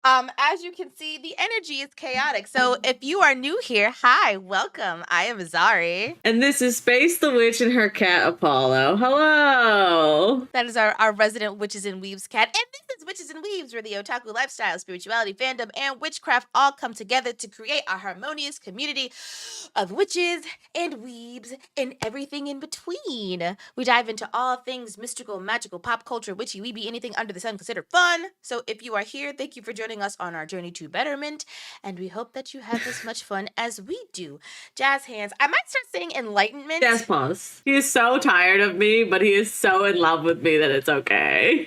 As you can see, the energy is chaotic. So if you are new here, hi, welcome. I am Zari. And this is Space the Witch and her cat Apollo. Hello. That is our resident Witches and Weebs cat. And this is Witches and Weebs, where the otaku lifestyle, spirituality, fandom, and witchcraft all come together to create a harmonious community of witches and weebs and everything in between. We dive into all things mystical, magical, pop culture, witchy, weeby, anything under the sun considered fun. So if you are here, thank you for joining us on our journey to betterment, and we hope that you have as much fun as we do. Jazz hands. I might start saying enlightenment. Jazz pause. He is so tired of me, but he is so in love with me that it's okay.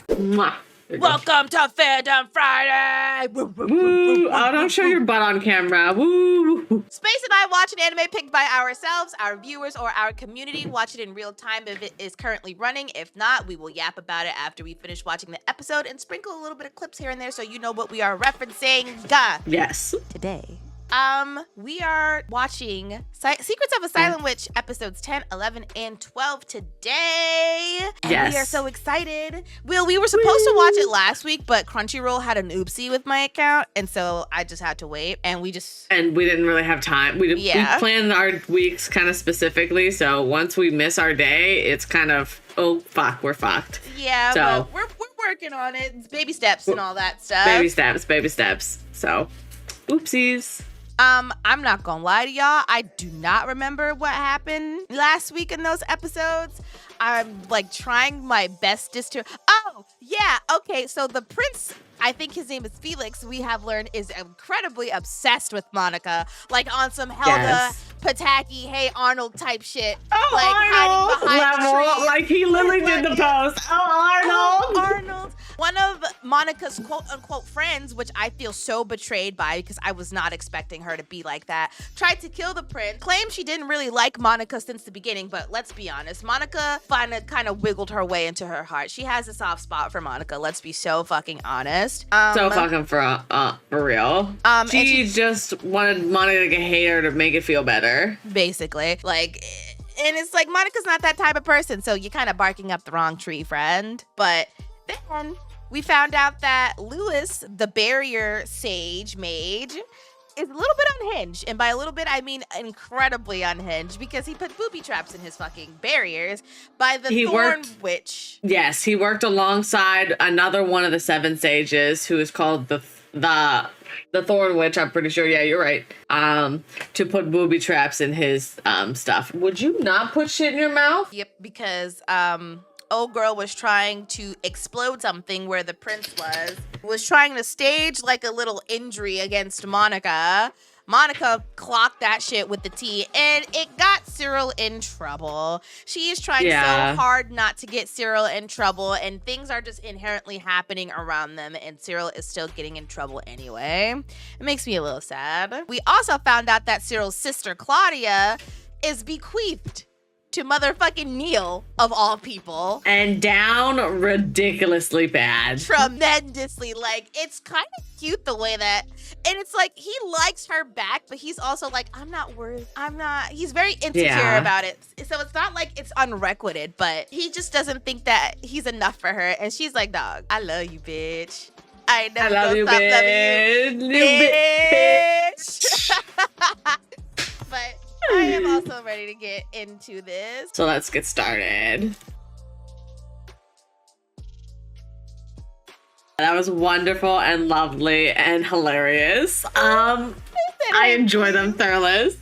Mwah. Welcome to Fandom Friday! Woo! Oh, don't show your butt on camera. Woo! Space and I watch an anime picked by ourselves, our viewers, or our community. Watch it in real time if it is currently running. If not, we will yap about it after we finish watching the episode and sprinkle a little bit of clips here and there so you know what we are referencing. Yes. Today, we are watching Secrets of a Silent Witch episodes 10, 11, and 12 today. And yes. We are so excited. Will, we were supposed to watch it last week, but Crunchyroll had an oopsie with my account, and so I just had to wait, and we didn't really have time. We planned our weeks kind of specifically, so once we miss our day, it's kind of, oh, fuck, we're fucked. Yeah, so but we're working on it. It's baby steps and all that stuff. Baby steps. So, oopsies. I'm not gonna lie to y'all. I do not remember what happened last week in those episodes. I'm like trying my bestest to. Oh, yeah. Okay. So the prince, I think his name is Felix, we have learned is incredibly obsessed with Monica. Like on some Helga Pataki, hey Arnold type shit. Oh, like Arnold! Hiding behind the tree. Like he literally did the post. Oh, Arnold! Oh, Arnold. One of Monica's quote-unquote friends, which I feel so betrayed by because I was not expecting her to be like that, tried to kill the prince, claimed she didn't really like Monica since the beginning, but let's be honest, Monica kind of wiggled her way into her heart. She has a soft spot for Monica, let's be so fucking honest. So fucking for real. She just wanted Monica to hate her to make it feel better. Basically. Like... And it's like, Monica's not that type of person, so you're kind of barking up the wrong tree, friend. But then we found out that Lewis, the barrier sage mage, is a little bit unhinged. And by a little bit, I mean incredibly unhinged, because he put booby traps in his fucking barriers by the Thorn Witch. Yes, he worked alongside another one of the seven sages who is called the Thorn Witch, I'm pretty sure. Yeah, you're right. To put booby traps in his stuff. Would you not put shit in your mouth? Yep, because old girl was trying to explode something where the prince was trying to stage like a little injury against Monica. Monica clocked that shit with the T, and it got Cyril in trouble. She is trying so hard not to get Cyril in trouble, and things are just inherently happening around them, and Cyril is still getting in trouble anyway. It makes me a little sad. We also found out that Cyril's sister, Claudia, is bequeathed to motherfucking Neil, of all people. And down ridiculously bad. Tremendously. Like, it's kind of cute the way that... And it's like, he likes her back, but he's also like, he's very insecure about it. So it's not like it's unrequited, but he just doesn't think that he's enough for her. And she's like, dog, I love you, bitch. I never love you, stop bitch. loving you, bitch. But I am also ready to get into this. So let's get started. That was wonderful and lovely and hilarious. I enjoy them thoroughly.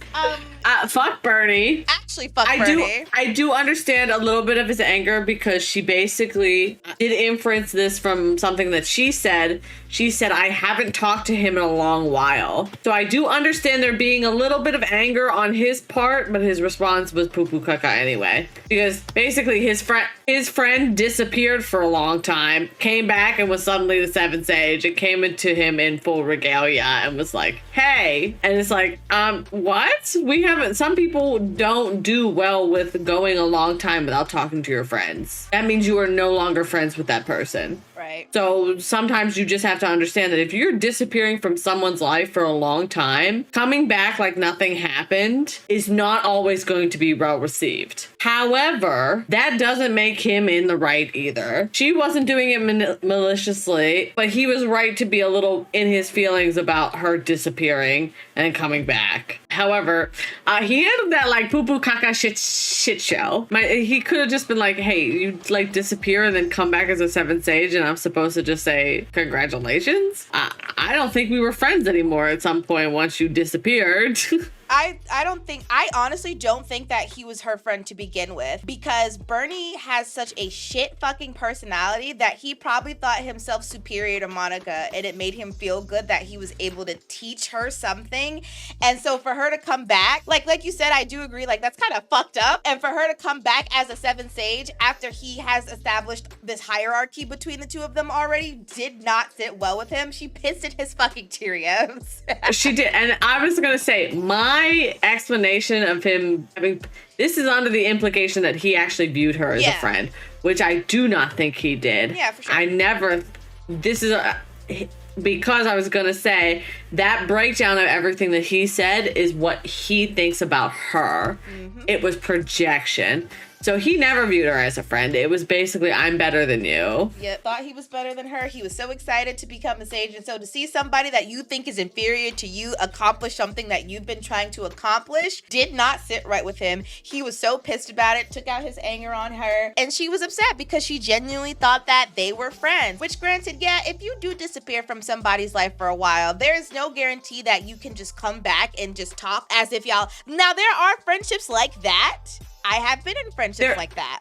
Fuck Bernie. Actually, fuck Bernie. I do understand a little bit of his anger because she basically did inference this from something that she said. She said, I haven't talked to him in a long while. So I do understand there being a little bit of anger on his part, but his response was poo-poo caca anyway. Because basically his friend disappeared for a long time, came back and was suddenly the seventh sage, and came into him in full regalia and was like, hey. And it's like, what? Some people don't do well with going a long time without talking to your friends. That means you are no longer friends with that person. Right. So sometimes you just have to understand that if you're disappearing from someone's life for a long time, coming back like nothing happened is not always going to be well received. However, that doesn't make him in the right either. She wasn't doing it maliciously, but he was right to be a little in his feelings about her disappearing and coming back. However, he handled that like poo-poo caca shit show. He could have just been like, hey, you like disappear and then come back as a 7th sage and I'm supposed to just say congratulations? I don't think we were friends anymore at some point once you disappeared. I honestly don't think that he was her friend to begin with, because Bernie has such a shit fucking personality that he probably thought himself superior to Monica, and it made him feel good that he was able to teach her something. And so for her to come back, like you said, I do agree, like that's kind of fucked up. And for her to come back as a 7th sage after he has established this hierarchy between the two of them already did not sit well with him. She pissed at his fucking Cheerios. She did. And I was going to say, my explanation of him having, this is under the implication that he actually viewed her as a friend, which I do not think he did. Yeah, for sure. I never, because I was going to say that breakdown of everything that he said is what he thinks about her. Mm-hmm. It was projection. So he never viewed her as a friend. It was basically, I'm better than you. Yep, thought he was better than her. He was so excited to become a sage. And so to see somebody that you think is inferior to you accomplish something that you've been trying to accomplish did not sit right with him. He was so pissed about it, took out his anger on her. And she was upset because she genuinely thought that they were friends. Which granted, yeah, if you do disappear from somebody's life for a while, there's no guarantee that you can just come back and just talk as if y'all... Now, there are friendships like that. I have been in friendships like that.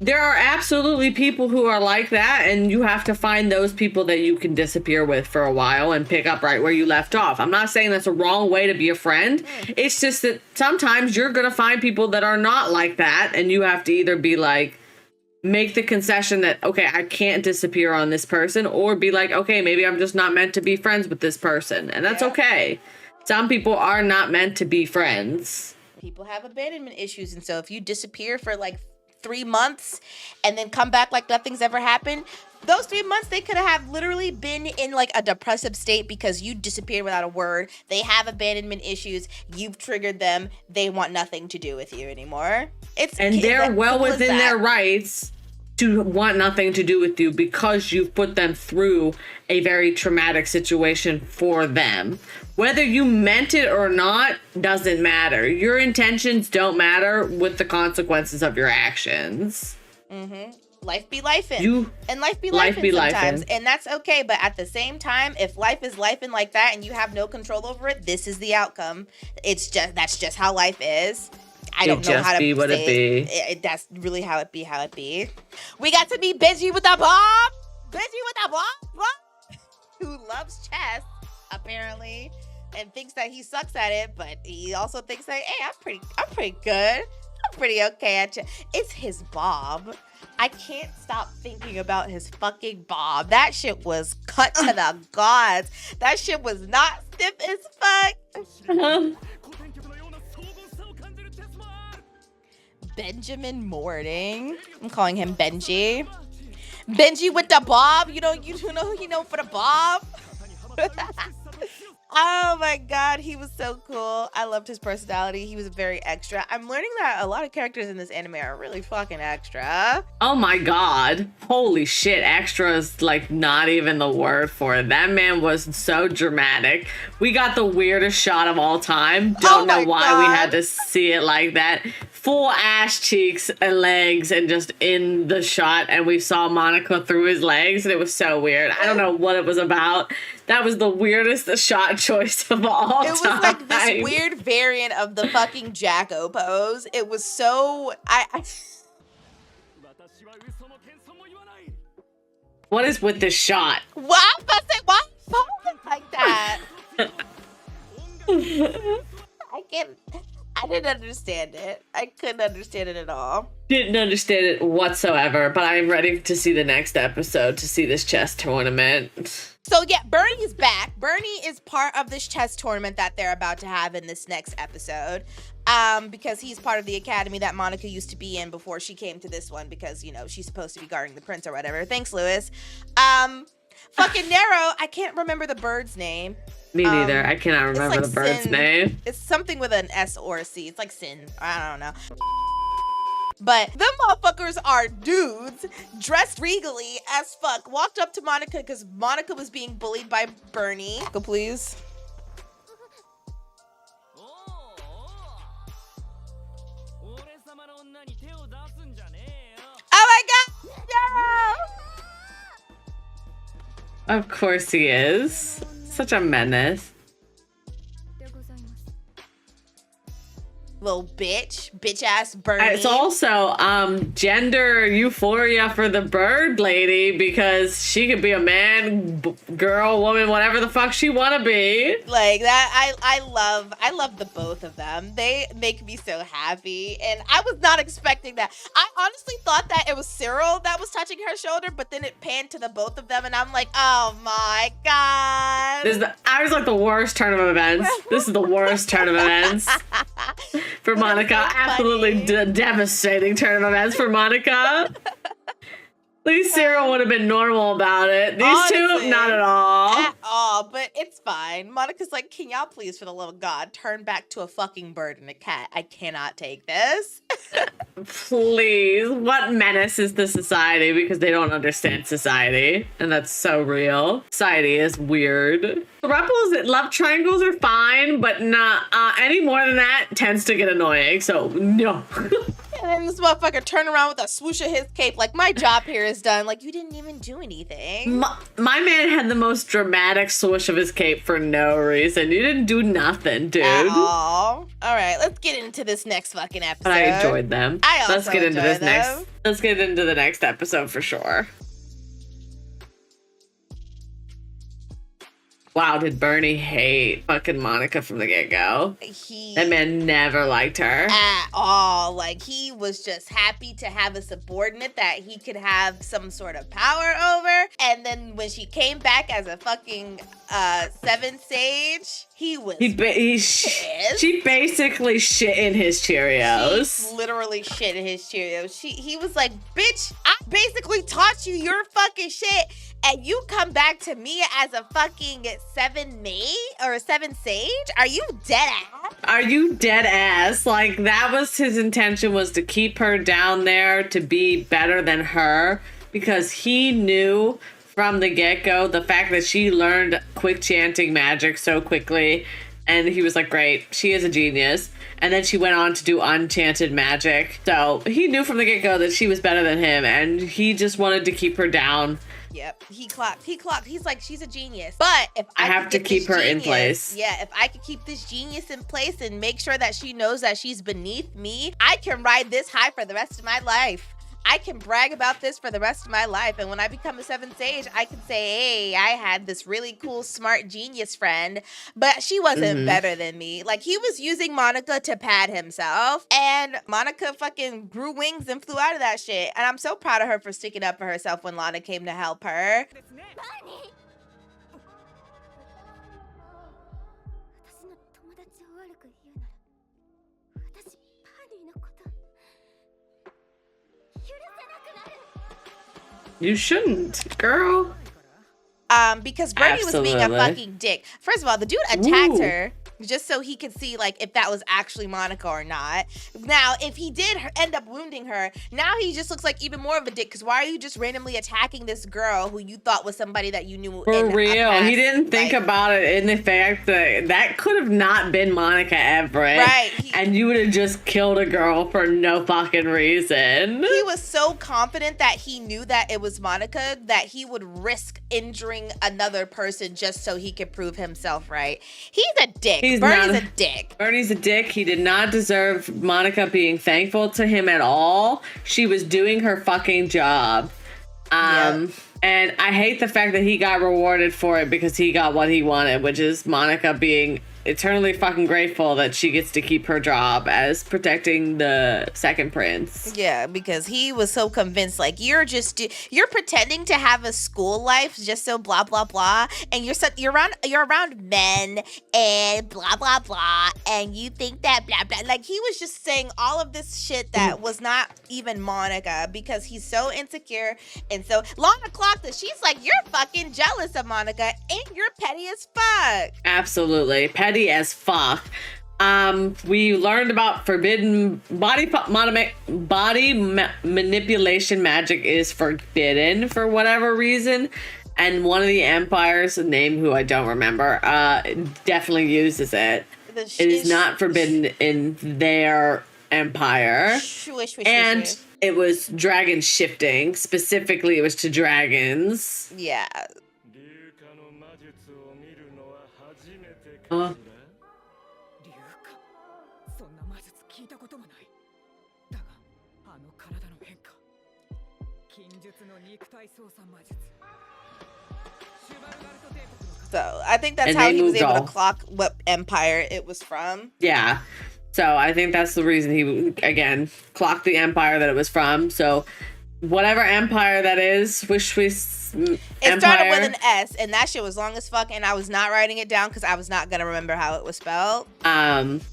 There are absolutely people who are like that, and you have to find those people that you can disappear with for a while and pick up right where you left off. I'm not saying that's a wrong way to be a friend. It's just that sometimes you're going to find people that are not like that, and you have to either be like, make the concession that, okay, I can't disappear on this person, or be like, okay, maybe I'm just not meant to be friends with this person, and that's okay. Some people are not meant to be friends. People have abandonment issues, and so if you disappear for like 3 months and then come back like nothing's ever happened, those 3 months they could have literally been in like a depressive state because you disappeared without a word. They have abandonment issues. You've triggered them. They want nothing to do with you anymore. They're well within their rights to want nothing to do with you because you've put them through a very traumatic situation for them. Whether you meant it or not doesn't matter. Your intentions don't matter with the consequences of your actions. Mm-hmm. Life be lifing. And life be lifing sometimes. And that's okay. But at the same time, if life is lifing like that and you have no control over it, this is the outcome. That's just how life is. I don't know how to be what it be. That's really how it be. We got to meet Benji with a Bob. Who loves chess, apparently, and thinks that he sucks at it, but he also thinks that, hey, I'm pretty good. I'm pretty okay at chess. It's his Bob. I can't stop thinking about his fucking Bob. That shit was cut to the gods. That shit was not stiff as fuck. Benjamin Morning. I'm calling him Benji. Benji with the Bob. You know who you know for the Bob? Oh my god, he was so cool. I loved his personality. He was very extra. I'm learning that a lot of characters in this anime are really fucking extra. Oh my god. Holy shit, extra is like not even the word for it. That man was so dramatic. We got the weirdest shot of all time. Don't know why we had to see it like that. Full ass cheeks and legs and just in the shot, and we saw Monica through his legs, and it was so weird. I don't know what it was about. That was the weirdest shot choice of all time. It was like this weird variant of the fucking Jacko pose. It was so... What is with this shot? Why like that? I didn't understand it. I couldn't understand it at all. Didn't understand it whatsoever, but I'm ready to see the next episode to see this chess tournament. So yeah, Bernie is back. Bernie is part of this chess tournament that they're about to have in this next episode. Because he's part of the academy that Monica used to be in before she came to this one, because, you know, she's supposed to be guarding the prince or whatever. Thanks, Lewis. Fucking Nero, I can't remember the bird's name. Me neither. I cannot remember like the bird's name. It's something with an S or a C. It's like Sin. I don't know. But the motherfuckers are dudes dressed regally as fuck. Walked up to Monica because Monica was being bullied by Bernie. Go please. Oh my god! No! Of course he is. Such a menace. Little bitch ass Bernie. It's also gender euphoria for the bird lady because she could be a man, girl, woman, whatever the fuck she wanna be. Like that, I love the both of them. They make me so happy, and I was not expecting that. I honestly thought that it was Cyril that was touching her shoulder, but then it panned to the both of them, and I'm like, oh my god. I was like the worst turn of events. This is the worst turn of events. For Monica, so absolutely devastating turn of events for Monica. At least Cyril would have been normal about it. These Honestly, two, not at all. At all, but it's fine. Monica's like, can y'all please, for the love of God, turn back to a fucking bird and a cat? I cannot take this. Please. What menace is the society? Because they don't understand society. And that's so real. Society is weird. The Rebels, love triangles are fine, but not any more than that tends to get annoying. So, no. And then this motherfucker turned around with a swoosh of his cape, like, my job here is done. Like, you didn't even do anything. My man had the most dramatic swoosh of his cape for no reason. You didn't do nothing, dude. At all. All right, let's get into this next fucking episode. But I enjoyed them. Let's get into this next. Let's get into the next episode for sure. Wow, did Bernie hate fucking Monica from the get-go? That man never liked her. At all. Like, he was just happy to have a subordinate that he could have some sort of power over. And then when she came back as a fucking seventh sage, he was she basically shit in his Cheerios. She literally shit in his Cheerios. He was like, bitch, I basically taught you your fucking shit. And you come back to me as a fucking 7 mate or a 7 sage? Are you dead ass? Are you dead ass? Like, that was his intention, was to keep her down there to be better than her, because he knew from the get-go the fact that she learned quick chanting magic so quickly, and he was like, great, she is a genius. And then she went on to do enchanted magic. So he knew from the get-go that she was better than him, and he just wanted to keep her down. Yep, he clocked. He's like, she's a genius. But if I have to keep her in place. Yeah, if I could keep this genius in place and make sure that she knows that she's beneath me, I can ride this high for the rest of my life. I can brag about this for the rest of my life. And when I become a 7th sage, I can say, hey, I had this really cool, smart, genius friend, but she wasn't better than me. Like, he was using Monica to pad himself, and Monica fucking grew wings and flew out of that shit. And I'm so proud of her for sticking up for herself when Lana came to help her. You shouldn't, girl. Because Bernie was being a fucking dick. First of all, the dude attacked her just so he could see, like, if that was actually Monica or not. Now, if he did end up wounding her, now he just looks like even more of a dick, because why are you just randomly attacking this girl who you thought was somebody that you knew? For real. He didn't think about it in the fact that that could have not been Monica Everett. Right. And you would have just killed a girl for no fucking reason. He was so confident that he knew that it was Monica that he would risk injuring another person just so he could prove himself right. He's a dick. Bernie's a dick. Bernie's a dick. He did not deserve Monica being thankful to him at all. She was doing her fucking job. And I hate the fact that he got rewarded for it because he got what he wanted, which is Monica being eternally fucking grateful that she gets to keep her job as protecting the second prince. Yeah, because he was so convinced, like, you're pretending to have a school life just so blah blah blah, and you're around men and blah blah blah, and you think that blah blah. Like, he was just saying all of this shit that was not even Monica, because he's so insecure. And so Lana clocked that she's like, you're fucking jealous of Monica and you're petty as fuck. Absolutely petty as fuck. We learned about forbidden manipulation magic is forbidden for whatever reason. And one of the empires, a name who I don't remember, definitely uses it. It is not forbidden in their empire. And it was dragon shifting. Specifically, it was to dragons. Yeah. So I think that's how he was able to clock what empire it was from. Yeah. So I think that's the reason he, again, clocked the empire that it was from. So whatever empire that is, it started with an S, and that shit was long as fuck, and I was not writing it down because I was not going to remember how it was spelled.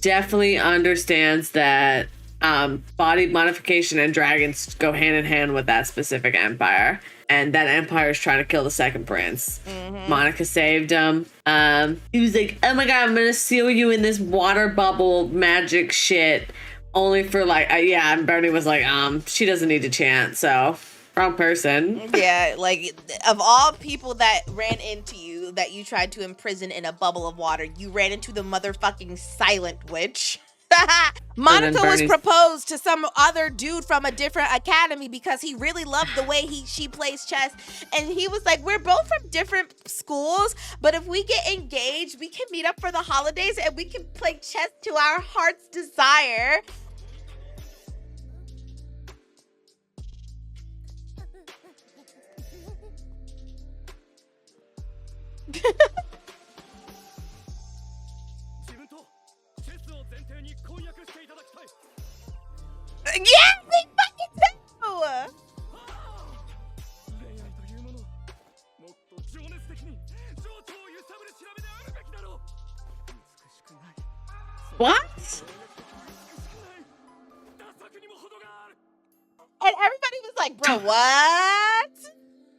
Definitely understands that body modification and dragons go hand in hand with that specific empire. And that empire is trying to kill the second prince. Mm-hmm. Monica saved him. He was like, oh my God, I'm going to seal you in this water bubble magic shit. Only for like, yeah, and Bernie was like, she doesn't need to chant, so wrong person. Yeah, like, of all people that ran into you, that you tried to imprison in a bubble of water, you ran into the motherfucking silent witch. Monica was proposed to some other dude from a different academy because he really loved the way she plays chess, and he was like, we're both from different schools, but if we get engaged, we can meet up for the holidays and we can play chess to our heart's desire. Yeah, they fucking do! What? And everybody was like, bro, what?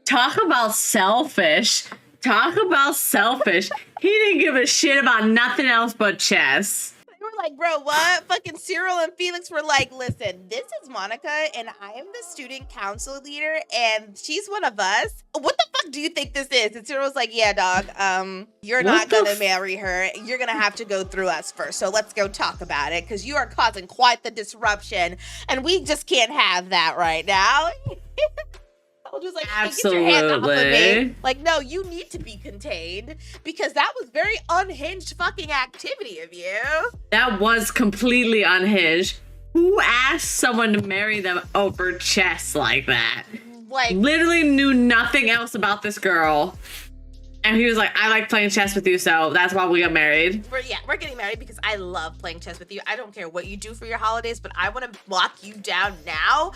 Talk about selfish. Talk about selfish. He didn't give a shit about nothing else but chess. They were like, bro, what? Fucking Cyril and Felix were like, listen, this is Monica, and I am the student council leader, and she's one of us. What the fuck do you think this is? And Cyril was like, yeah, dog, you're not gonna marry her. You're gonna have to go through us first. So let's go talk about it, because you are causing quite the disruption, and we just can't have that right now. Just like, absolutely. Get your hands off of me. Like, no, you need to be contained, because that was very unhinged fucking activity of you. That was completely unhinged. Who asked someone to marry them over chess like that? Like, literally knew nothing else about this girl. And he was like, I like playing chess with you, so that's why we got married. We're getting married because I love playing chess with you. I don't care what you do for your holidays, but I want to lock you down now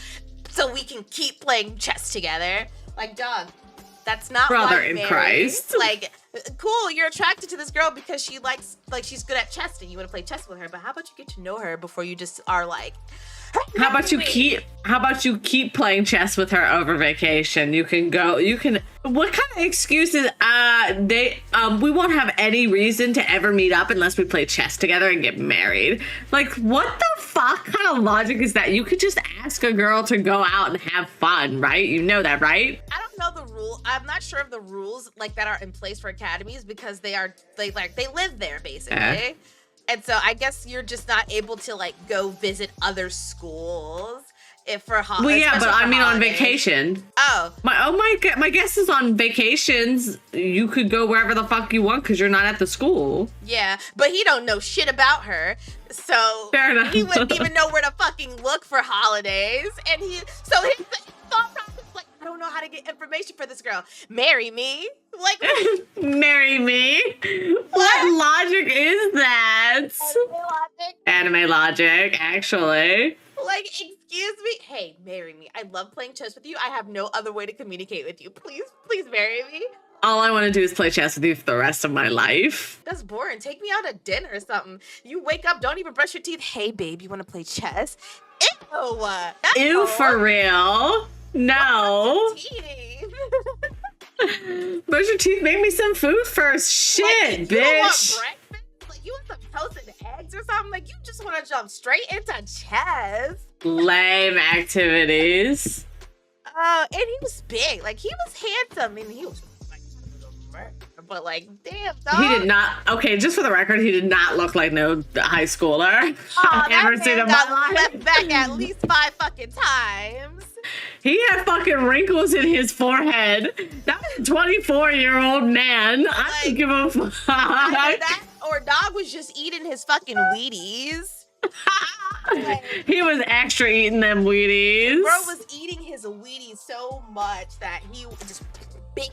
so we can keep playing chess together. Like, dog, that's not brother why in married. Christ. Like, cool, you're attracted to this girl because she likes, like, she's good at chess and you want to play chess with her, but how about you get to know her before you just are like, how about you keep playing chess with her over vacation? What kind of excuses? We won't have any reason to ever meet up unless we play chess together and get married. Like, what the fuck kind of logic is that? You could just ask a girl to go out and have fun, right? You know that, right? I don't know the rule. I'm not sure of the rules like that are in place for academies, because they live there basically. Yeah. And so I guess you're just not able to like go visit other schools if for holidays. Well, yeah, but I mean on vacation. Oh. My guess is on vacations you could go wherever the fuck you want because you're not at the school. Yeah, but he don't know shit about her, so fair enough. He wouldn't even know where to fucking look for holidays, and his thought process like, I don't know how to get information for this girl. Marry me. Like, marry me? What logic is that? Anime logic, actually. Like, excuse me? Hey, marry me. I love playing chess with you. I have no other way to communicate with you. Please marry me. All I want to do is play chess with you for the rest of my life. That's boring. Take me out to dinner or something. You wake up, don't even brush your teeth. Hey, babe, you want to play chess? Ew. Ew, for real? No. Brush your teeth. Make me some food first. Shit, bitch. You want breakfast? Like, you want some toast and eggs? dance or something. Like, you just want to jump straight into chess. Lame activities. And he was big. Like, he was handsome. And he was like, but like, damn, dog. He did not. Okay, just for the record, he did not look like no high schooler. I've ever seen him. Got left back at least 5 fucking times. He had fucking wrinkles in his forehead. That was a 24-year-old man. I don't give a fuck. Either that or dog was just eating his fucking Wheaties. He was extra eating them Wheaties. Bro was eating his Wheaties so much that he was just big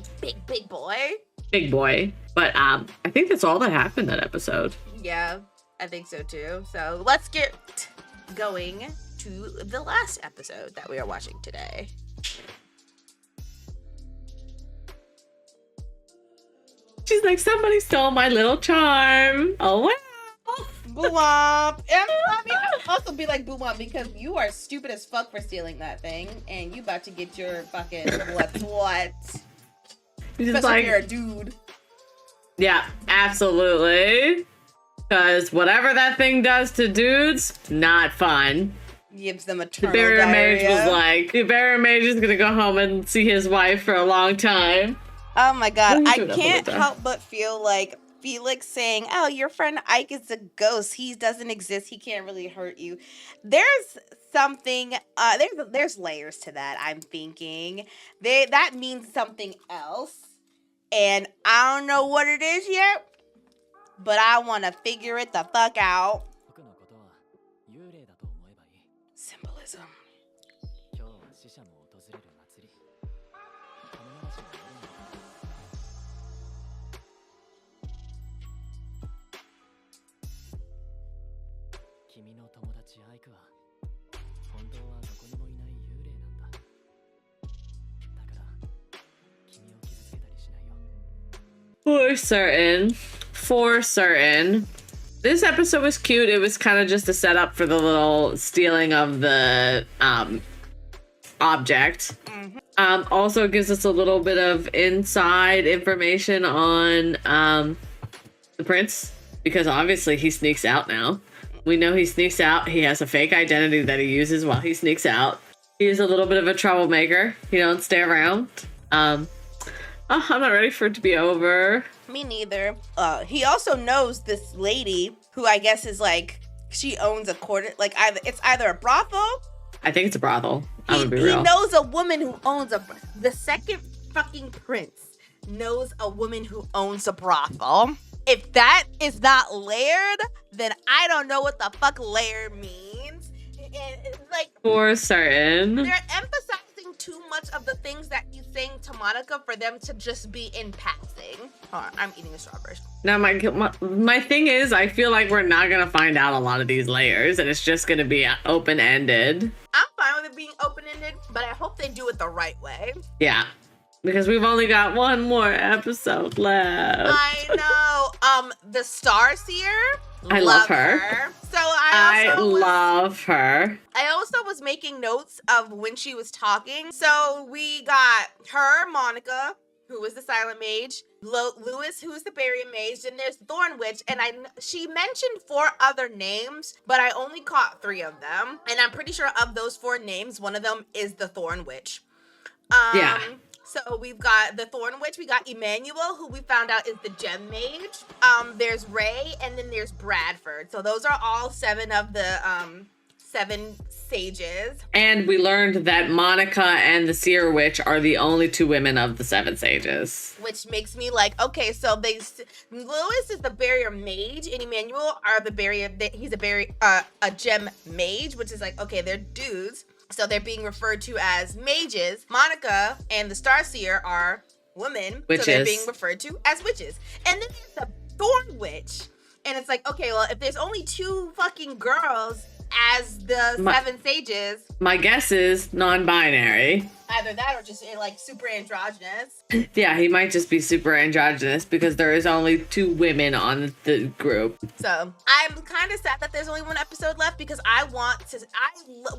boy. Big boy. But I think that's all that happened that episode. Yeah, I think so too. So let's get going to the last episode that we are watching today. She's like, somebody stole my little charm. Oh, wow. Boo-womp. I mean, I would also be like boo-womp because you are stupid as fuck for stealing that thing and you about to get your fucking what? He's Especially like, if you're a dude. Yeah, absolutely. Because whatever that thing does to dudes, not fun. Gives them a The barrier mage was like, the barrier mage is gonna go home and see his wife for a long time. Oh my god, What are I you doing can't up over there? help but feel like Felix saying, "Oh, your friend Ike is a ghost. He doesn't exist. He can't really hurt you." There's something. There's layers to that. I'm thinking that means something else, and I don't know what it is yet. But I want to figure it the fuck out. Symbolism. For certain. This episode was cute. It was kind of just a setup for the little stealing of the object. Mm-hmm. Also gives us a little bit of inside information on the prince, because obviously he sneaks out now. We know he sneaks out. He has a fake identity that he uses while he sneaks out. He is a little bit of a troublemaker. He don't stay around. I'm not ready for it to be over. Me neither. He also knows this lady who I guess is like, she owns a quarter, like it's either a brothel. I think it's a brothel. I'm gonna be He real. knows a woman who owns the second fucking prince knows a woman who owns a brothel. If that is not layered, then I don't know what the fuck layered means. It's like, For certain. they're emphasizing too much of the things that he's saying to Monica for them to just be in passing. Hold on, I'm eating a strawberry. Now, my thing is, I feel like we're not gonna find out a lot of these layers, and it's just gonna be open-ended. I'm fine with it being open-ended, but I hope they do it the right way. Yeah, because we've only got one more episode left. I know. The Starseer. I love her. So I love her. I also was making notes of when she was talking. So we got her, Monica, who was the silent mage, Lewis, who is the barrier mage, and there's Thorn Witch, and she mentioned 4 other names, but I only caught 3 of them, and I'm pretty sure of those 4 names, one of them is the Thorn Witch. Yeah. So we've got the Thorn Witch, we got Emmanuel, who we found out is the Gem Mage. There's Ray, and then there's Bradford. So those are all 7 of the 7 sages. And we learned that Monica and the Seer Witch are the only 2 women of the 7 sages. Which makes me like, okay, so Lewis is the barrier mage, and Emmanuel are he's a gem mage, which is like, okay, they're dudes. So they're being referred to as mages. Monica and the Starseer are women. Witches. So they're being referred to as witches. And then there's the Thorn Witch. And it's like, okay, well, if there's only 2 fucking girls as the 7 sages. My guess is non-binary. Either that or just like super androgynous. Yeah, he might just be super androgynous because there is only 2 women on the group. So I'm kind of sad that there's only 1 episode left because I want to.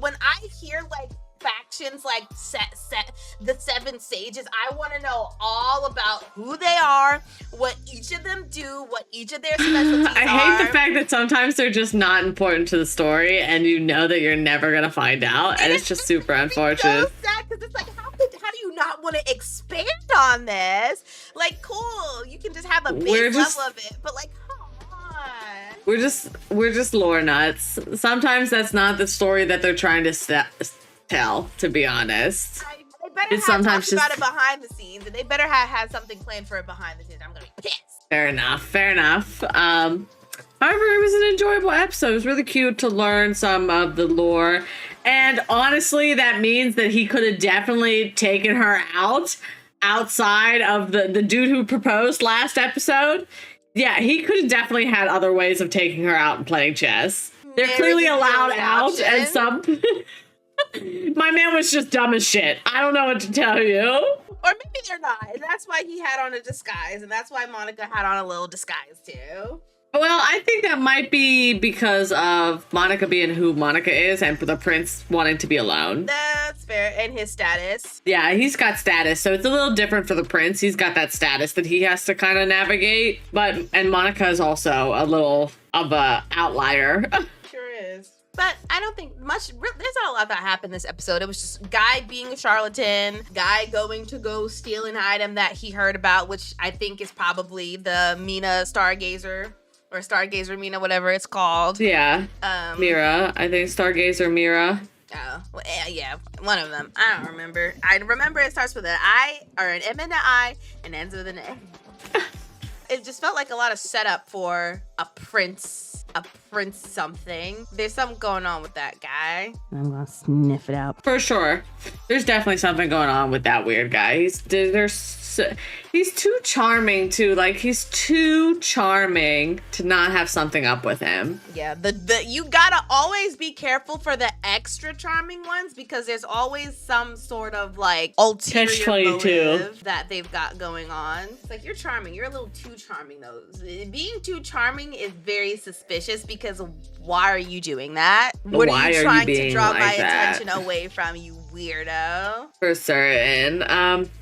When I hear like factions like the seven sages. I want to know all about who they are, what each of them do, what each of their specialties I hate the fact that sometimes they're just not important to the story, and you know that you're never gonna find out, and it's just super unfortunate. So sad because it's like, how do you not want to expand on this? Like, cool, you can just have a base level of it, but like, come on. We're just lore nuts. Sometimes that's not the story that they're trying to tell, to be honest. They better have talked about it behind the scenes, and they better have had something planned for it behind the scenes. I'm gonna be pissed. Fair enough. However, it was an enjoyable episode. It was really cute to learn some of the lore. And honestly, that means that he could have definitely taken her outside of the dude who proposed last episode. Yeah, he could have definitely had other ways of taking her out and playing chess. They're clearly allowed out, and some... My man was just dumb as shit. I don't know what to tell you. Or maybe they're not. And that's why he had on a disguise. And that's why Monica had on a little disguise too. Well, I think that might be because of Monica being who Monica is and the prince wanting to be alone. That's fair. And his status. Yeah, he's got status. So it's a little different for the prince. He's got that status that he has to kind of navigate. And Monica is also a little of a outlier. Sure is. But I don't think much, there's not a lot that happened this episode. It was just Guy being a charlatan, Guy going to go steal an item that he heard about, which I think is probably the Mina Stargazer, or Stargazer Mina, whatever it's called. Yeah. Mira. I think Stargazer Mira. Oh, well, yeah, one of them. I don't remember. I remember it starts with an I, or an M and an I, and ends with an A. It just felt like a lot of setup for a prince something. There's something going on with that guy. I'm gonna sniff it out. For sure. There's definitely something going on with that weird guy. He's too charming to, like, he's too charming to not have something up with him. Yeah, you gotta always be careful for the extra charming ones, because there's always some sort of like ulterior motive that they've got going on. It's like, you're charming, you're a little too charming though. Being too charming is very suspicious, because why are you doing that? What are you trying to draw my attention away from, you weirdo? For certain.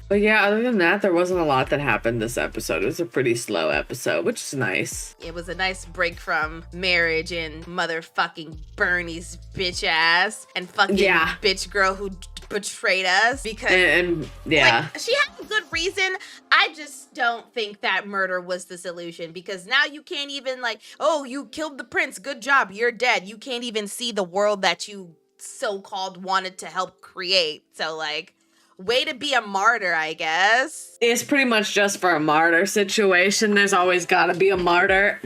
But yeah, other than that, there wasn't a lot that happened this episode. It was a pretty slow episode, which is nice. It was a nice break from marriage and motherfucking Bernie's bitch ass and fucking bitch girl who betrayed us, because like, she had a good reason. I just don't think that murder was the solution, because now you can't even, like, oh, you killed the prince, good job, you're dead. You can't even see the world that you so-called wanted to help create. So, like, way to be a martyr, I guess. It's pretty much just for a martyr situation. There's always gotta be a martyr.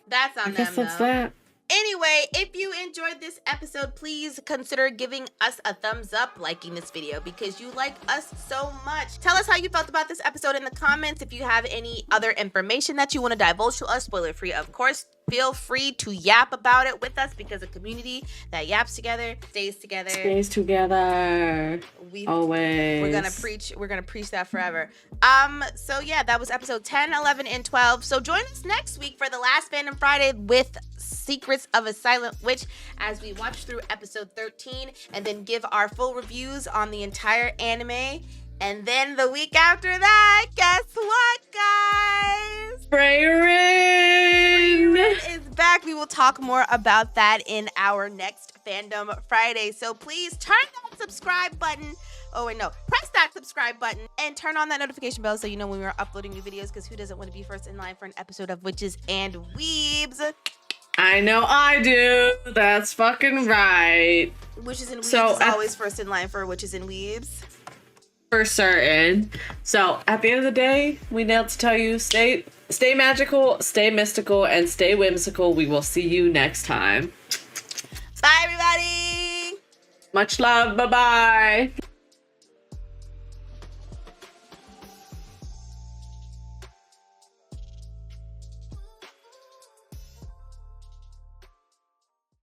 That's on them, that's though. that. Anyway, if you enjoyed this episode, please consider giving us a thumbs up, liking this video, because you like us so much. Tell us how you felt about this episode in the comments. If you have any other information that you want to divulge to us, spoiler free, of course, feel free to yap about it with us, because a community that yaps together stays together. Stays together. Always. We're gonna preach that forever. So yeah, that was episode 10, 11, and 12. So join us next week for the last Fandom Friday with Secrets of a Silent Witch, as we watch through episode 13 and then give our full reviews on the entire anime. And then the week after that, guess what, guys? Freyrin is back. We will talk more about that in our next Fandom Friday. So please turn that subscribe button. Oh, wait, no. Press that subscribe button and turn on that notification bell so you know when we're uploading new videos, because who doesn't want to be first in line for an episode of Witches and Weebs? I know I do. That's fucking right. Witches and Weebs is always first in line for Witches and Weebs. For certain. So at the end of the day, we nailed to tell you, stay magical, stay mystical, and stay whimsical. We will see you next time. Bye, everybody. Much love. Bye-bye.